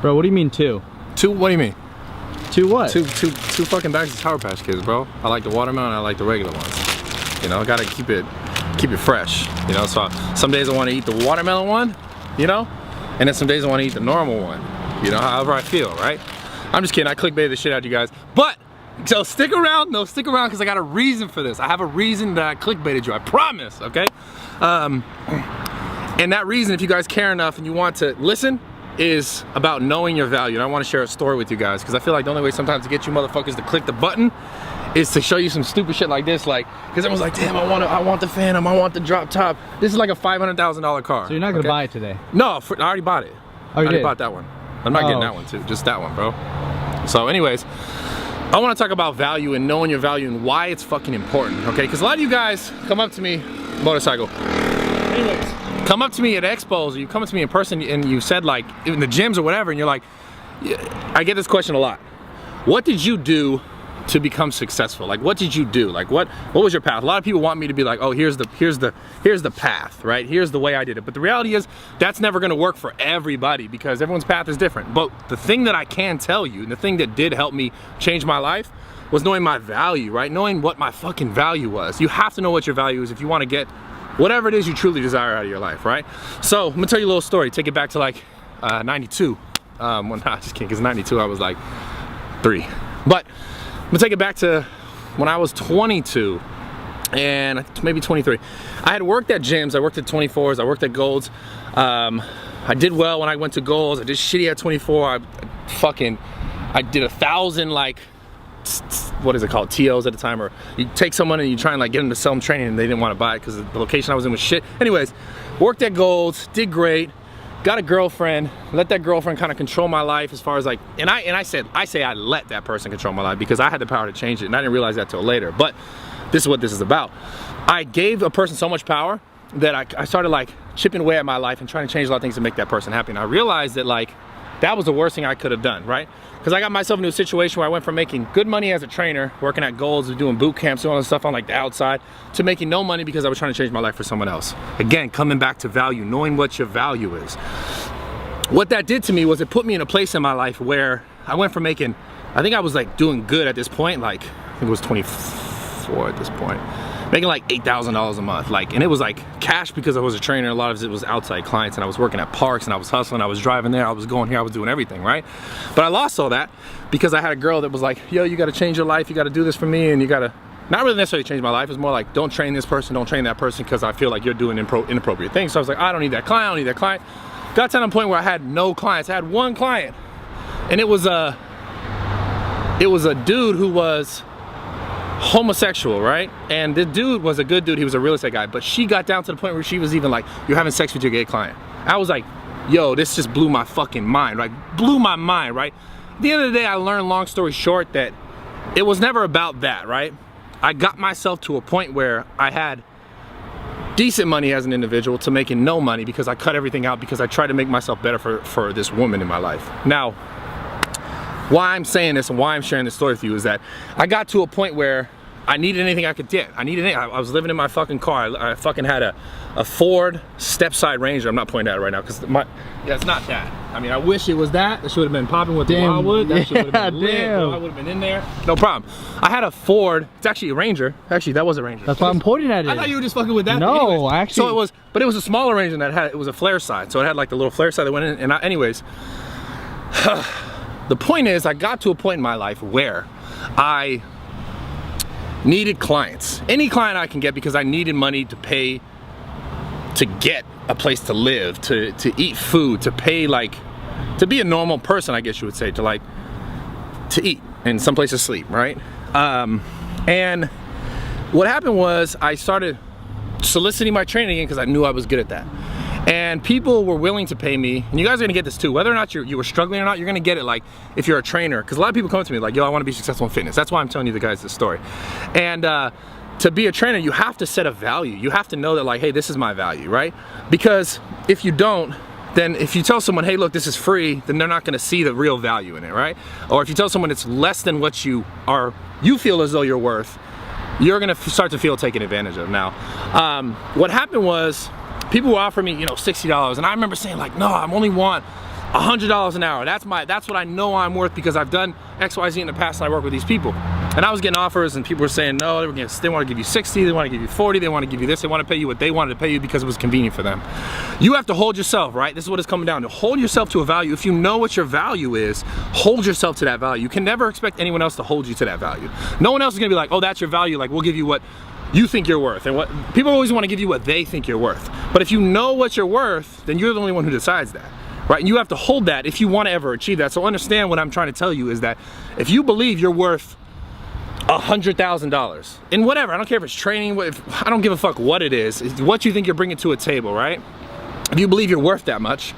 Bro, what do you mean 2? 2, what do you mean? 2 what? Two fucking bags of Sour Patch Kids, bro. I like the watermelon, I like the regular ones. You know, I gotta keep it fresh. You know, so some days I want to eat the watermelon one, you know, and then some days I want to eat the normal one. You know, however I feel, right? I'm just kidding. I clickbaited the shit out of you guys, but so stick around. No, stick around because I got a reason for this. I have a reason that I clickbaited you. I promise. Okay. And that reason, if you guys care enough and you want to listen, is about knowing your value. And I want to share a story with you guys because I feel like the only way sometimes to get you motherfuckers to click the button is to show you some stupid shit like this, like, because everyone's like, damn, I want the Phantom, I want the drop top. This is like a $500,000 car. So you're not gonna buy it today? No, I already bought it. Oh, I already bought that one. I'm not getting that one too, just that one, bro. So anyways, I want to talk about value and knowing your value and why it's fucking important, okay? Because a lot of you guys come up to me, motorcycle. Anyways, come up to me at expos, or you come up to me in person and you said, like, in the gyms or whatever, and you're like, I get this question a lot. What did you do to become successful? Like, what did you do? Like, what was your path? A lot of people want me to be like, oh, here's the path, right? Here's the way I did it. But the reality is that's never gonna work for everybody because everyone's path is different. But the thing that I can tell you, and the thing that did help me change my life, was knowing my value, right? Knowing what my fucking value was. You have to know what your value is if you want to get whatever it is you truly desire out of your life, right? So I'm gonna tell you a little story. Take it back to like 92. Well, nah, just kidding, because 92 I was like 3. But I'm gonna take it back to when I was 22 and maybe 23. I had worked at gyms. I worked at 24s. I worked at Golds. I did well when I went to Golds. I did shitty at 24. I did 1,000 like, what is it called, TOs at the time, or you take someone and you try and like get them to sell them training and they didn't want to buy it because the location I was in was shit. Anyways, worked at Golds, did great. Got a girlfriend, let that girlfriend kind of control my life as far as like, and I say I let that person control my life because I had the power to change it and I didn't realize that till later. But this is what this is about. I gave a person so much power that I started like chipping away at my life and trying to change a lot of things to make that person happy. And I realized that like, that was the worst thing I could have done, right? Because I got myself into a situation where I went from making good money as a trainer, working at Golds, doing boot camps, doing all this stuff on like the outside, to making no money because I was trying to change my life for someone else. Again, coming back to value, knowing what your value is. What that did to me was it put me in a place in my life where I went from making, I think I was like doing good at this point, like I think it was 24 at this point, making like $8,000 a month, like, and it was like cash because I was a trainer. A lot of it was outside clients, and I was working at parks, and I was hustling, I was driving there, I was going here, I was doing everything, right? But I lost all that because I had a girl that was like, yo, you got to change your life, you got to do this for me, and you got to, not really necessarily change my life. It's more like, don't train this person, don't train that person, because I feel like you're doing inappropriate things. So I was like, I don't need that client, I don't need that client. Got to the point where I had no clients. I had one client, and it was a dude who was homosexual, right? And the dude was a good dude, he was a real estate guy, but she got down to the point where she was even like, you're having sex with your gay client. I was like, yo, this just blew my fucking mind, right? Blew my mind, right? At the end of the day, I learned, long story short, that it was never about that, right? I got myself to a point where I had decent money as an individual to making no money because I cut everything out because I tried to make myself better for this woman in my life. Now, why I'm saying this and why I'm sharing this story with you is that I got to a point where I needed anything I could get. I was living in my fucking car. I fucking had a Ford step-side Ranger. I'm not pointing at it right now because it's not that. I mean, I wish it was that. That should have been popping with the wildwood. That should have been lit. I would have been in there. No problem. I had a Ford. It's actually a Ranger. Actually, that was a Ranger. That's why I'm pointing at it. I thought you were just fucking with that. No, anyways, actually. So it was, but it was a smaller Ranger that it was a flare side. So it had like the little flare side that went in. And anyways, the point is, I got to a point in my life where I needed clients. Any client I can get because I needed money to pay, to get a place to live, to eat food, to pay, like, to be a normal person, I guess you would say, to eat and someplace to sleep, right? And what happened was I started soliciting my training again because I knew I was good at that. And people were willing to pay me, and you guys are gonna get this too, whether or not you were struggling or not, you're gonna get it, like, if you're a trainer, because a lot of people come to me like, yo, I wanna be successful in fitness. That's why I'm telling you guys this story. And to be a trainer, you have to set a value. You have to know that, like, hey, this is my value, right? Because if you don't, then if you tell someone, hey, look, this is free, then they're not gonna see the real value in it, right? Or if you tell someone it's less than what you feel as though you're worth, you're gonna start to feel taken advantage of. Now, what happened was, people would offer me, you know, $60, and I remember saying like, no, I only want $100 an hour. That's what I know I'm worth because I've done XYZ in the past and I work with these people. And I was getting offers and people were saying no, they want to give you 60, they want to give you 40, they want to give you this, they want to pay you what they wanted to pay you because it was convenient for them. You have to hold yourself, right? This is what it's coming down to. Hold yourself to a value. If you know what your value is, hold yourself to that value. You can never expect anyone else to hold you to that value. No one else is gonna be like, oh, that's your value, like we'll give you what you think you're worth. And what people always want to give you what they think you're worth. But if you know what you're worth, then you're the only one who decides that. Right, and you have to hold that if you want to ever achieve that. So understand what I'm trying to tell you is that if you believe you're worth $100,000 in whatever, I don't care if it's training, I don't give a fuck what it is, it's what you think you're bringing to a table, right? If you believe you're worth that much,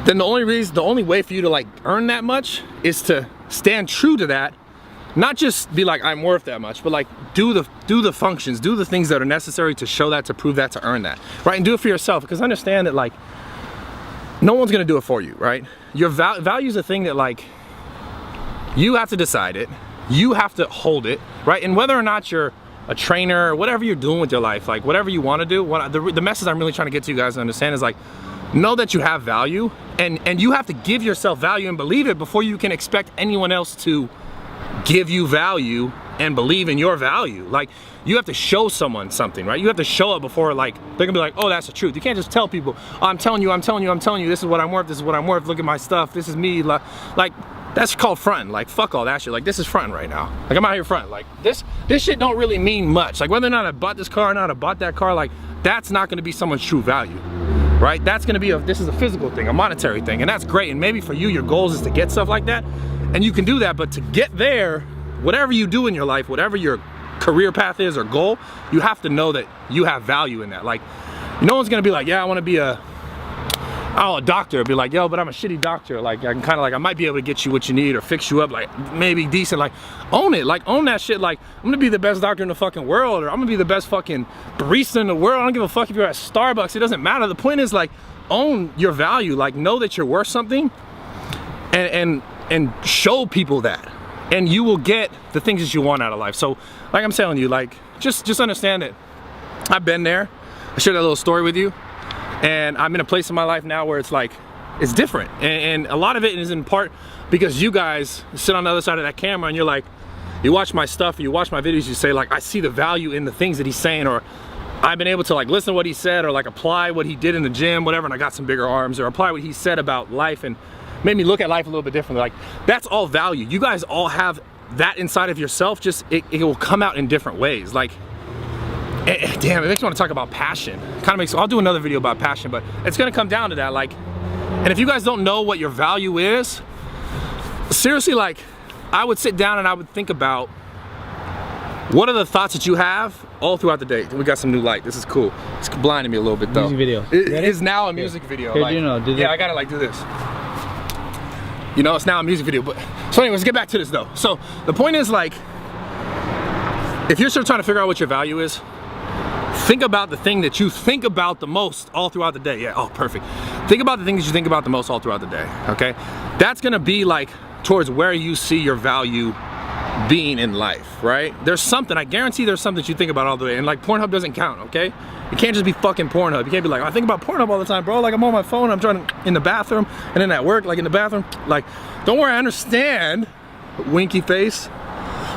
then the only way for you to like earn that much is to stand true to that. Not just be like, I'm worth that much, but like do the functions, do the things that are necessary to show that, to prove that, to earn that, right? And do it for yourself, because understand that like no one's gonna do it for you, right? Your value is a thing that like you have to decide it, you have to hold it, right? And whether or not you're a trainer or whatever you're doing with your life, like whatever you want to do, the message I'm really trying to get to you guys to understand is like, know that you have value, and you have to give yourself value and believe it before you can expect anyone else to give you value and believe in your value. Like you have to show someone something, right? You have to show up before like they're gonna be like, oh, that's the truth. You can't just tell people, oh, I'm telling you, this is what I'm worth, this is what I'm worth, look at my stuff, this is me. Like that's called fronting. Like fuck all that shit. Like this is fronting right now. Like I'm out here fronting. Like this shit don't really mean much. Like whether or not I bought this car or not I bought that car, like that's not gonna be someone's true value, right? That's gonna be this is a physical thing, a monetary thing, and that's great. And maybe for you, your goals is to get stuff like that, and you can do that. But to get there, whatever you do in your life, whatever your career path is or goal, you have to know that you have value in that. Like no one's gonna be like, yeah, I want to be a doctor. Be like, yo, but I'm a shitty doctor. Like I can kind of like, I might be able to get you what you need or fix you up, like maybe decent. Like own it, like own that shit. Like I'm gonna be the best doctor in the fucking world, or I'm gonna be the best fucking barista in the world. I don't give a fuck if you're at Starbucks, it doesn't matter. The point is like, own your value. Like know that you're worth something, and show people that, and you will get the things that you want out of life. So like I'm telling you, like just understand it. I've been there. I shared that little story with you, and I'm in a place in my life now where it's like it's different, and a lot of it is in part because you guys sit on the other side of that camera and you're like, you watch my stuff, or you watch my videos, you say like, I see the value in the things that he's saying, or I've been able to like listen to what he said, or like apply what he did in the gym, whatever, and I got some bigger arms, or apply what he said about life and made me look at life a little bit differently. Like that's all value. You guys all have that inside of yourself, just it will come out in different ways. Like damn, it makes me want to talk about passion. Kind of makes, I'll do another video about passion, but it's gonna come down to that. Like, and if you guys don't know what your value is, seriously, like I would sit down and I would think about what are the thoughts that you have all throughout the day. We got some new light. This is cool. It's blinding me a little bit though. Music video. It is now a music video. Here, like, you know, yeah, I gotta like do this. You know, it's now a music video. But so anyways, get back to this though. So the point is like, if you're still trying to figure out what your value is, think about the thing that you think about the most all throughout the day. Yeah, oh, perfect. Think about the things that you think about the most all throughout the day, okay? That's gonna be like towards where you see your value being in life, right? There's something, I guarantee there's something that you think about all the way, and like Pornhub doesn't count, okay? You can't just be fucking Pornhub. You can't be like, I think about Pornhub all the time, bro. Like I'm on my phone, I'm trying to, in the bathroom, and then at work, like in the bathroom. Like, don't worry, I understand, winky face.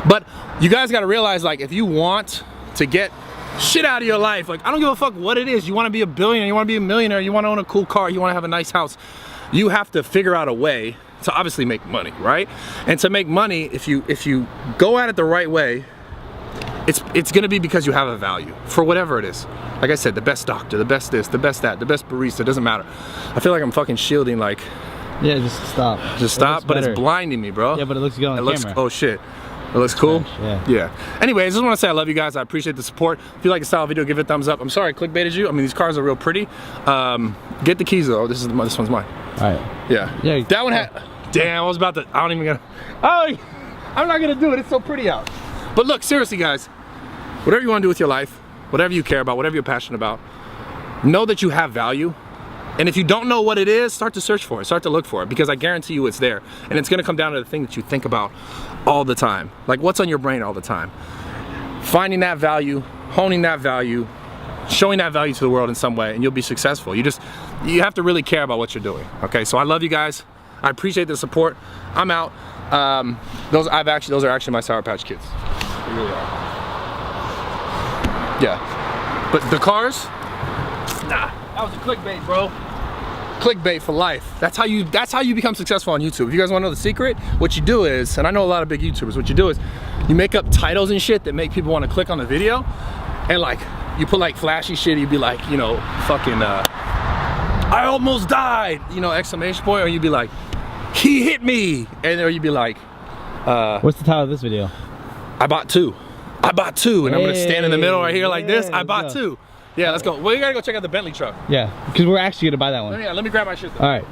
But you guys gotta realize, like, if you want to get shit out of your life, like I don't give a fuck what it is. You wanna be a billionaire, you wanna be a millionaire, you wanna own a cool car, you wanna have a nice house. You have to figure out a way to obviously make money, right? And to make money, if you go at it the right way, it's gonna be because you have a value for whatever it is. Like I said, the best doctor, the best this, the best that, the best barista, doesn't matter. I feel like I'm fucking shielding, like. Yeah, just stop. Just stop, but it's blinding me, bro. Yeah, but it looks good on the camera. Oh shit. It looks cool? Yeah. Yeah. Anyways, I just want to say I love you guys. I appreciate the support. If you like the style video, give it a thumbs up. I'm sorry I clickbaited you. I mean, these cars are real pretty. Get the keys though. This one's mine. All right. Yeah. Yeah. That one had. Damn, I was about to. I don't even gonna. Oh, I'm not gonna do it. It's so pretty out. But look, seriously, guys. Whatever you want to do with your life, whatever you care about, whatever you're passionate about, know that you have value. And if you don't know what it is, start to search for it, start to look for it, because I guarantee you it's there. And it's gonna come down to the thing that you think about all the time. Like what's on your brain all the time. Finding that value, honing that value, showing that value to the world in some way, and you'll be successful. You have to really care about what you're doing. Okay, so I love you guys. I appreciate the support. I'm out. Those are actually my Sour Patch Kids. They really are. Yeah, but the cars, nah, that was a clickbait, bro. Clickbait for life. That's how you become successful on YouTube. If you guys want to know the secret, what you do is, and I know a lot of big YouTubers, what you do is you make up titles and shit that make people want to click on the video, and like you put like flashy shit. You'd be like, you know, fucking I almost died, you know, exclamation point, or you'd be like, he hit me, and or you'd be like, what's the title of this video? I bought two, and I'm gonna stand in the middle right here like this. I bought two. Yeah, let's go. Well, you gotta go check out the Bentley truck. Yeah, because we're actually gonna buy that one. Yeah, let me grab my shit though. All right.